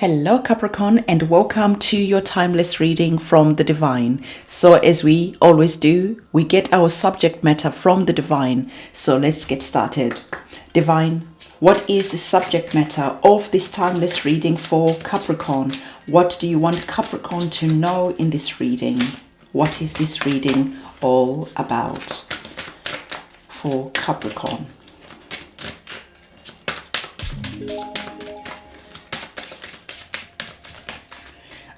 Hello Capricorn, and welcome to your timeless reading from the Divine. So as we always do, we get our subject matter from the Divine. So let's get started. Divine, what is the subject matter of this timeless reading for Capricorn? What do you want Capricorn to know in this reading? What is this reading all about for Capricorn?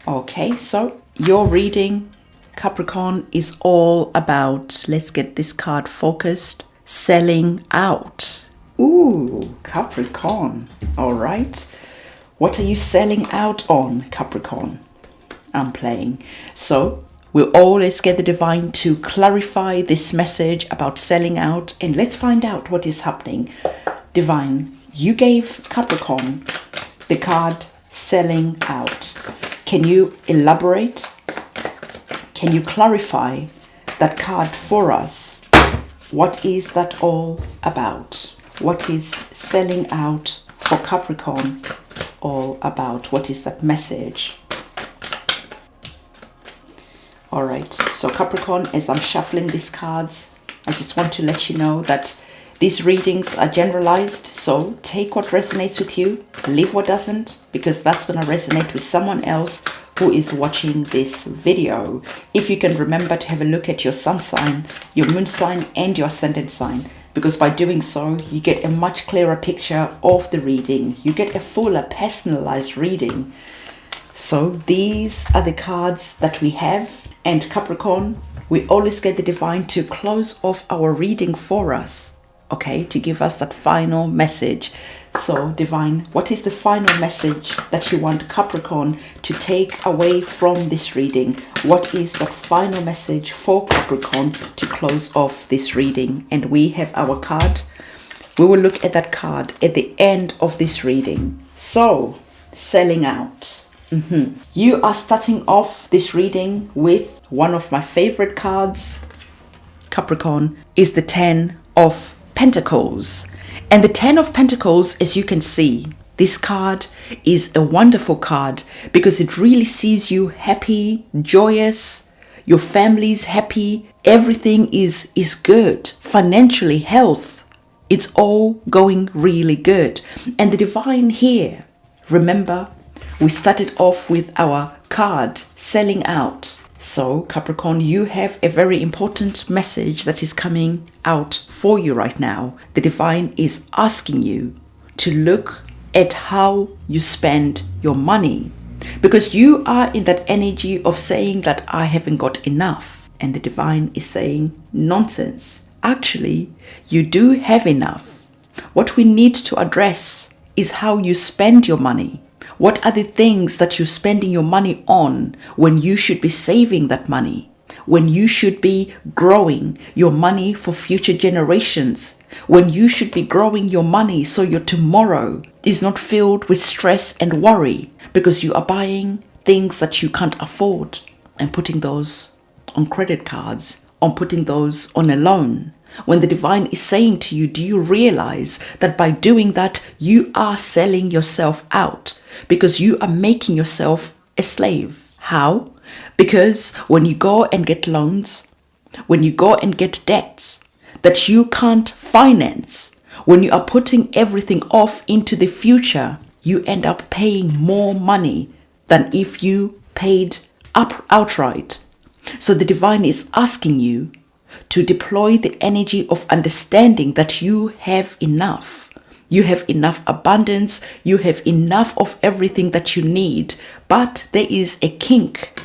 Okay, so your reading, Capricorn, is all about, let's get this card focused, selling out. Ooh, Capricorn. All right. What are you selling out on, Capricorn? I'm playing. So we'll always get the Divine to clarify this message about selling out, and let's find out what is happening. Divine, you gave Capricorn the card selling out. Can you elaborate? Can you clarify that card for us? What is that all about? What is selling out for Capricorn all about? What is that message? All right, so Capricorn, as I'm shuffling these cards, I just want to let you know that these readings are generalized, so take what resonates with you, leave what doesn't, because that's going to resonate with someone else who is watching this video. If you can remember to have a look at your sun sign, your moon sign, and your ascendant sign, because by doing so, you get a much clearer picture of the reading. You get a fuller, personalized reading. So these are the cards that we have, and Capricorn, we always get the Divine to close off our reading for us. Okay, to give us that final message. So Divine, what is the final message that you want Capricorn to take away from this reading? What is the final message for Capricorn to close off this reading? And we have our card. We will look at that card at the end of this reading. So, selling out. You are starting off this reading with one of my favorite cards. Capricorn is the 10 of Pentacles. And the 10 of Pentacles, as you can see, this card is a wonderful card because it really sees you happy, joyous, your family's happy, everything is good. Financially, health, it's all going really good. And the Divine here, remember, we started off with our card selling out. So Capricorn, you have a very important message that is coming out for you right now. The Divine is asking you to look at how you spend your money, because you are in that energy of saying that I haven't got enough. And the Divine is saying nonsense. Actually, you do have enough. What we need to address is how you spend your money. What are the things that you're spending your money on when you should be saving that money? When you should be growing your money for future generations? When you should be growing your money so your tomorrow is not filled with stress and worry because you are buying things that you can't afford and putting those on credit cards, on putting those on a loan? When the Divine is saying to you, do you realize that by doing that, you are selling yourself out? Because you are making yourself a slave. How? Because when you go and get loans, when you go and get debts that you can't finance, when you are putting everything off into the future, you end up paying more money than if you paid up outright. So the Divine is asking you to deploy the energy of understanding that you have enough. You have enough abundance. You have enough of everything that you need. But there is a kink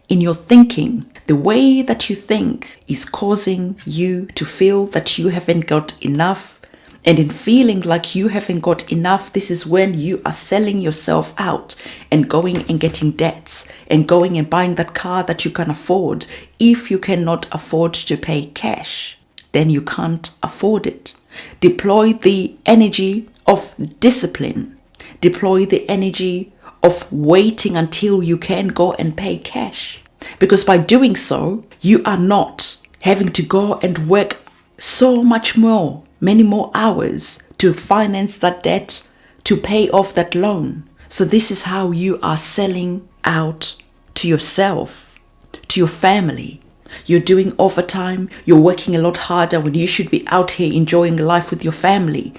in your thinking. The way that you think is causing you to feel that you haven't got enough. And in feeling like you haven't got enough, this is when you are selling yourself out and going and getting debts and going and buying that car that you can afford. If you cannot afford to pay cash, then you can't afford it. Deploy the energy of discipline. Deploy the energy of waiting until you can go and pay cash. Because by doing so, you are not having to go and work so much more, many more hours to finance that debt, to pay off that loan. So this is how you are selling out to yourself, to your family. You're doing overtime. You're working a lot harder when you should be out here enjoying life with your family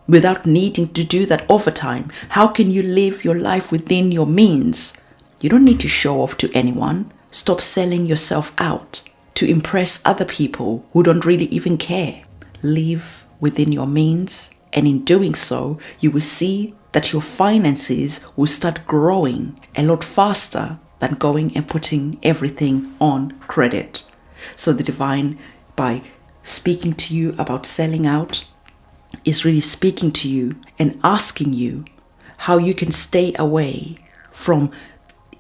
without needing to do that overtime. How can you live your life within your means? You don't need to show off to anyone. Stop selling yourself out to impress other people who don't really even care. Live within your means, and in doing so, you will see that your finances will start growing a lot faster than going and putting everything on credit. So the divine, by speaking to you about selling out, is really speaking to you and asking you how you can stay away from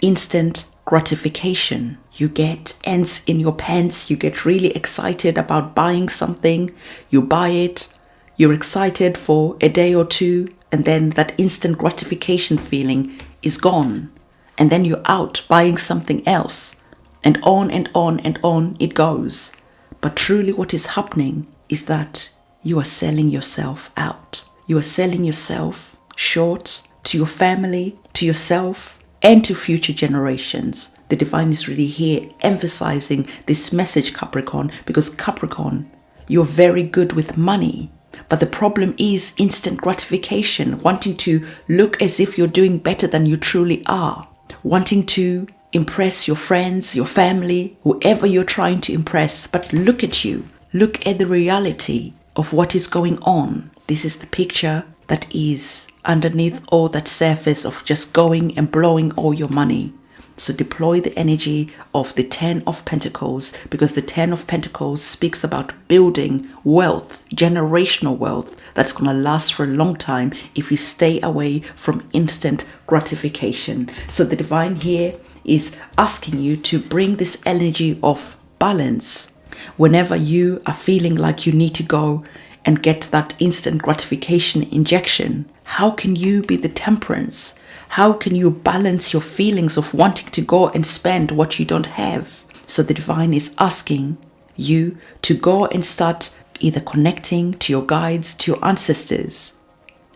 instant gratification. You get ants in your pants, you get really excited about buying something, you buy it, you're excited for a day or two, and then that instant gratification feeling is gone. And then you're out buying something else, and on and on and on it goes. But truly what is happening is that you are selling yourself out. You are selling yourself short to your family, to yourself, and to future generations. The divine is really here emphasizing this message, Capricorn, because Capricorn, you're very good with money. But the problem is instant gratification, wanting to look as if you're doing better than you truly are, wanting to impress your friends, your family, whoever you're trying to impress. But look at you. Look at the reality of what is going on. This is the picture that is underneath all that surface of just going and blowing all your money. So deploy the energy of the 10 of Pentacles, because the 10 of Pentacles speaks about building wealth, generational wealth that's going to last for a long time if you stay away from instant gratification. So the divine here is asking you to bring this energy of balance. Whenever you are feeling like you need to go and get that instant gratification injection, how can you be the Temperance? How can you balance your feelings of wanting to go and spend what you don't have? So the divine is asking you to go and start either connecting to your guides, to your ancestors,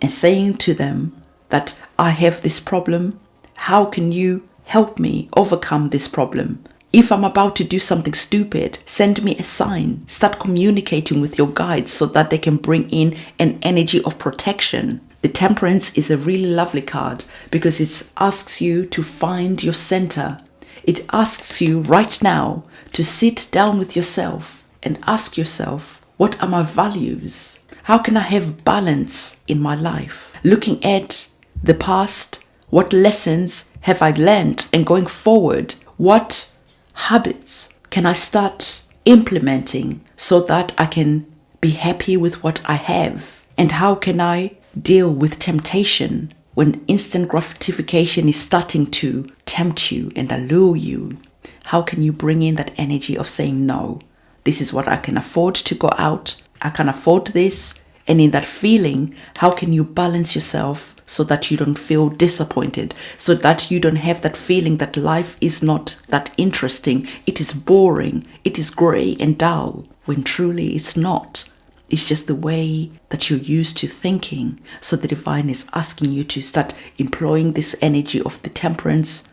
and saying to them that I have this problem. How can you help me overcome this problem? If I'm about to do something stupid, send me a sign. Start communicating with your guides so that they can bring in an energy of protection. The Temperance is a really lovely card because it asks you to find your center. It asks you right now to sit down with yourself and ask yourself, what are my values? How can I have balance in my life? Looking at the past, what lessons have I learned? And going forward, what habits can I start implementing so that I can be happy with what I have? And how can I deal with temptation when instant gratification is starting to tempt you and allure you? How can you bring in that energy of saying, no, this is what I can afford to go out. I can afford this. And in that feeling, how can you balance yourself so that you don't feel disappointed, so that you don't have that feeling that life is not that interesting, it is boring, it is grey and dull, when truly it's not. It's just the way that you're used to thinking. So the divine is asking you to start employing this energy of the Temperance,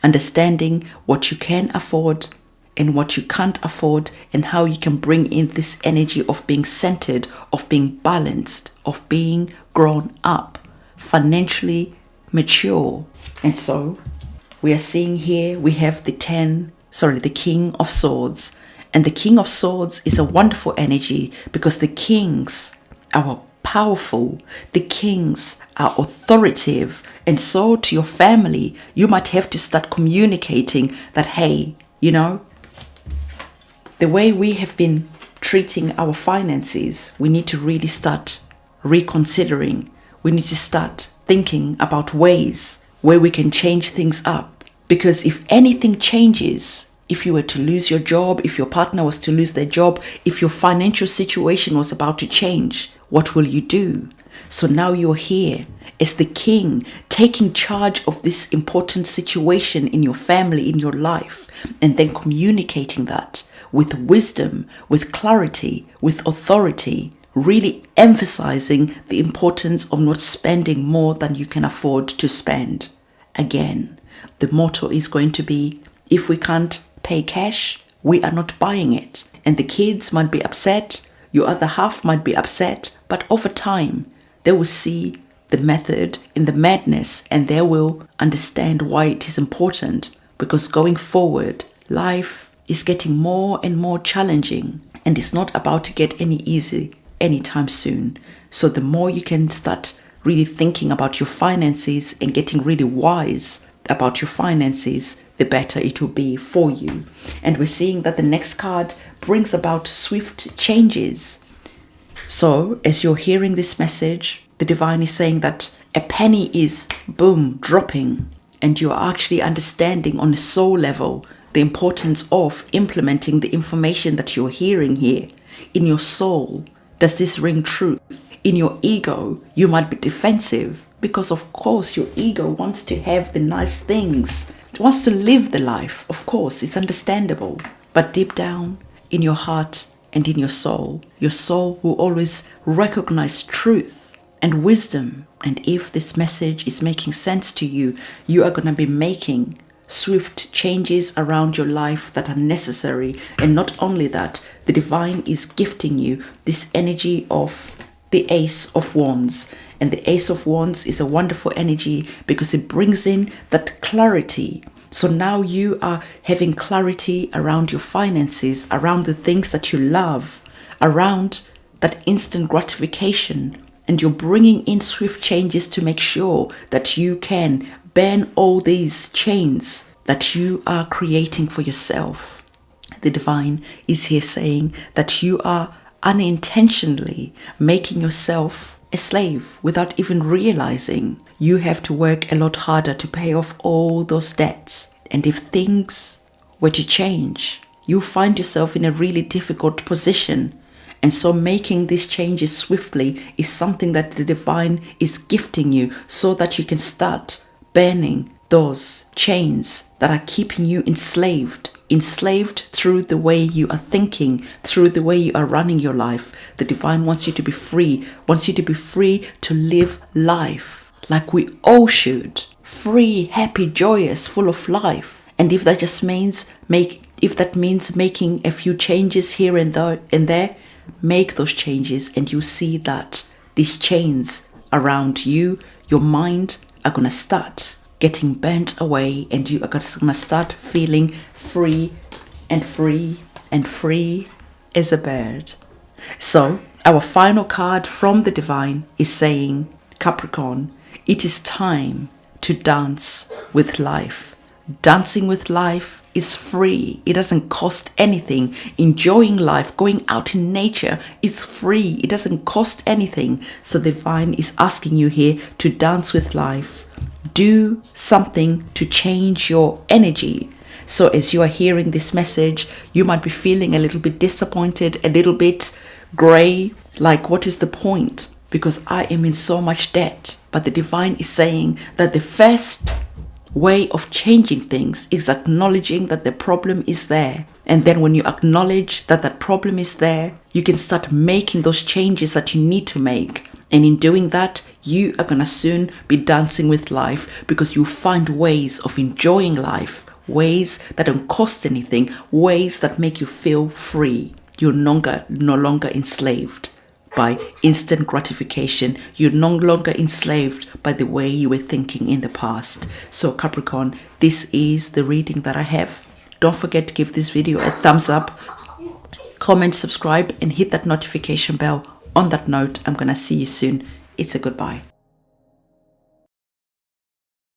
understanding what you can afford and what you can't afford, and how you can bring in this energy of being centered, of being balanced, of being grown up, financially mature. And so we are seeing here, we have the King of Swords. And the King of Swords is a wonderful energy because the kings are powerful, the kings are authoritative. And so to your family, you might have to start communicating that, hey, the way we have been treating our finances, we need to really start reconsidering. We need to start thinking about ways where we can change things up. Because if anything changes, if you were to lose your job, if your partner was to lose their job, if your financial situation was about to change, what will you do? So now you're here as the king, taking charge of this important situation in your family, in your life, and then communicating that with wisdom, with clarity, with authority, really emphasizing the importance of not spending more than you can afford to spend. Again, the motto is going to be, if we can't pay cash, we are not buying it. And the kids might be upset, your other half might be upset, but over time, they will see the method in the madness and they will understand why it is important. Because going forward, life is getting more and more challenging and it's not about to get any easy anytime soon. So the more you can start really thinking about your finances and getting really wise about your finances, the better it will be for you. And we're seeing that the next card brings about swift changes. So as you're hearing this message, the divine is saying that a penny is, boom, dropping. And you're actually understanding on a soul level the importance of implementing the information that you're hearing here. In your soul, does this ring truth? In your ego, you might be defensive because of course your ego wants to have the nice things. It wants to live the life. Of course, it's understandable. But deep down in your heart and in your soul will always recognize truth and wisdom. And if this message is making sense to you, you are going to be making swift changes around your life that are necessary. And not only that, the divine is gifting you this energy of the Ace of Wands. And the Ace of Wands is a wonderful energy because it brings in that clarity. So now you are having clarity around your finances, around the things that you love, around that instant gratification. And you're bringing in swift changes to make sure that you can burn all these chains that you are creating for yourself. The divine is here saying that you are unintentionally making yourself a slave without even realizing. You have to work a lot harder to pay off all those debts. And if things were to change, you find yourself in a really difficult position. And so making these changes swiftly is something that the divine is gifting you so that you can start burning those chains that are keeping you enslaved through the way you are thinking, through the way you are running your life. The divine wants you to be free, to live life like we all should. Free, happy, joyous, full of life. And if that just means making a few changes here and there, make those changes and you see that these chains around you, your mind, are going to start getting burnt away and you are going to start feeling free and free and free as a bird. So our final card from the divine is saying, Capricorn, it is time to dance with life. Dancing with life is free. It doesn't cost anything. Enjoying life, going out in nature, is free. It doesn't cost anything. So the divine is asking you here to dance with life. Do something to change your energy. So as you are hearing this message, you might be feeling a little bit disappointed, a little bit grey, like what is the point? Because I am in so much debt. But the divine is saying that the first way of changing things is acknowledging that the problem is there. And then when you acknowledge that that problem is there, you can start making those changes that you need to make. And in doing that, you are going to soon be dancing with life because you find ways of enjoying life, ways that don't cost anything, ways that make you feel free. You're no longer enslaved by instant gratification. You're no longer enslaved by the way you were thinking in the past. So Capricorn, this is the reading that I have. Don't forget to give this video a thumbs up, comment, subscribe, and hit that notification bell. On that note, I'm going to see you soon. It's a goodbye.